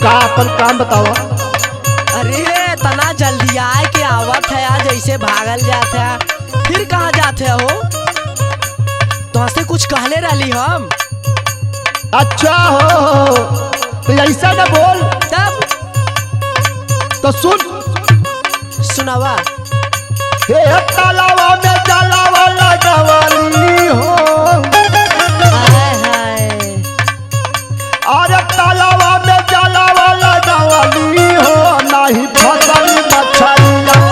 का अपन काम बतावा। अरे तना जल्दी आए के आवत है आज ऐसे भागल जाते है फिर कहाँ जाते हो तो से कुछ कहले रही हम। अच्छा हो तो ऐसा न बोल तब तो सुन। सुनावा। हे तालावा में जलावा लगवाली हो। हाय हाय अरे तालावा में जलावा लगवाली हो नहीं फसली मछलिया।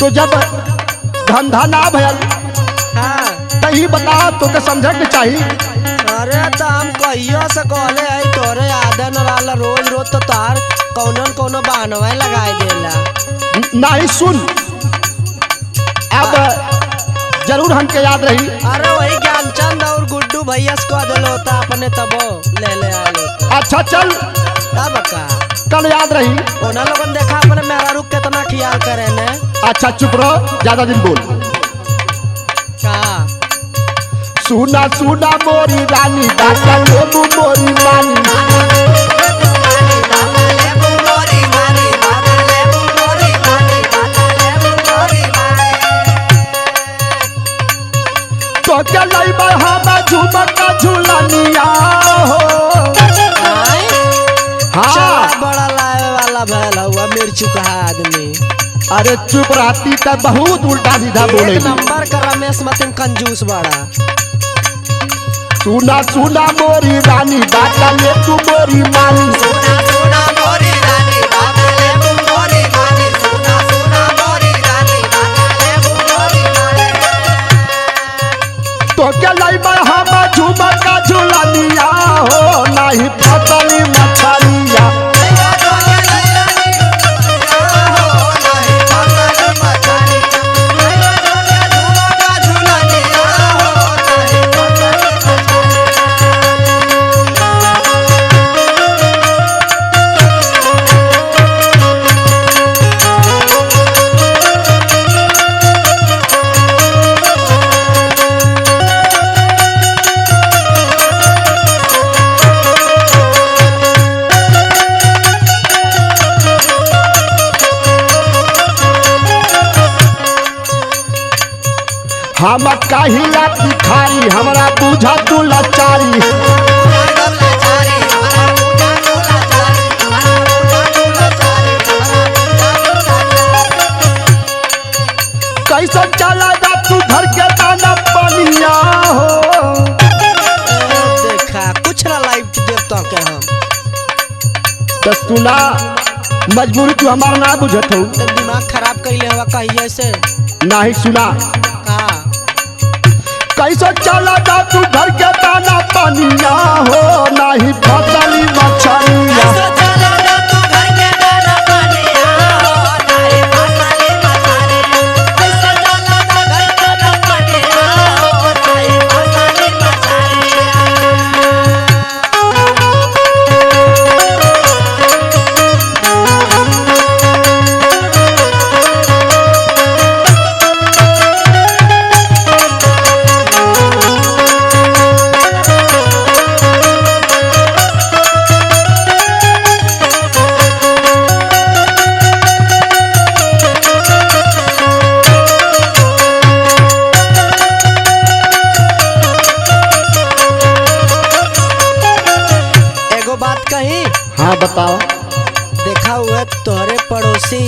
तो जब धंधा ना भयल हाँ। तो ही बता तो के समझे के चाहिए। अरे तो हम कहियो से कहले है तोरे आदन वाला रोज रोज तो तार कौनो बहानवा लगाए देला। नहीं सुन अब जरूर हमके याद रही। अरे वही ज्ञानचंद और गुड्डू भैया से कह दिलो होता अपने तबो ले आए लो। अच्छा चल तब का कल याद रही। ओना लोगन देखा अपने मेरा रुक कितना ख्याल करे ने। अच्छा चुप रहो ज्यादा दिन बोल। का सुना सुना मोरी रानी दाता लेबू मोरी मानी। तो के लइबा हम झुमका झुलनिया हो। हाँ बड़ा लाए वाला भैल हुआ मिर्चू का आदमी। अरे चुप रहती तो बहुत उल्टा सीधा बोले। एक नंबर का रमेश मतिन कंजूस बड़ा। सुना सुना मोरी रानी दाता ले तू मोरी मानी। तो के लइबा हम झुमका झुलनिया हो नहीं फसली मछलिया। हम कहिला दिखाई हमरा बुझा तू लाचारी। कैसे चला जा तू घर के दाना पनिया हो। देखा कुछ ना लाइव देवता के हम तो सुना मजबूरी तू हमारा ना बुझत हो। तो दिमाग खराब कैले हुआ कहिए से। नहीं सुना का कैसे चला जा तू घर के दाना पनिया हो नहीं फसली मछलिया। हाँ बताओ। देखा हुआ तोहरे पड़ोसी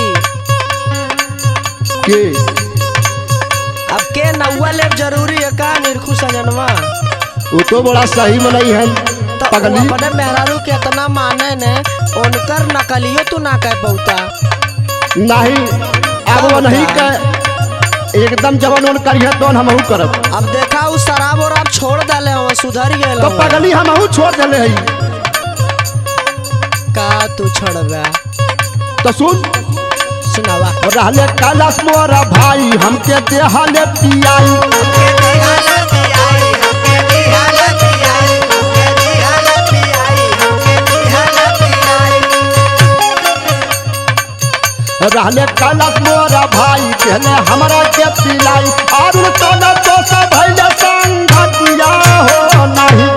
के अब के नौवा ले जरूरी है का निरखू सजनवा। वो तो बड़ा सही मनई है तो पगली। अपने मेहरारू के इतना माने ने उनकर नकलियो तू ना कह पौता। नहीं अब वो नहीं कह एकदम जवन उन करिए तो हमहू करब। अब देखा उस शराब और आप छोड़ डाले हो सुधर गए तो पगली हमहू छोड़ देले हई। का तू छोड़बा तो सुन सुनावा। रहले कैलाश मोरा भाई हमके देहाले पियाई। रहले कैलाश मोरा भाई कहले हमरा के पिलाई और तना तो सब भइले संगतिया हो नहीं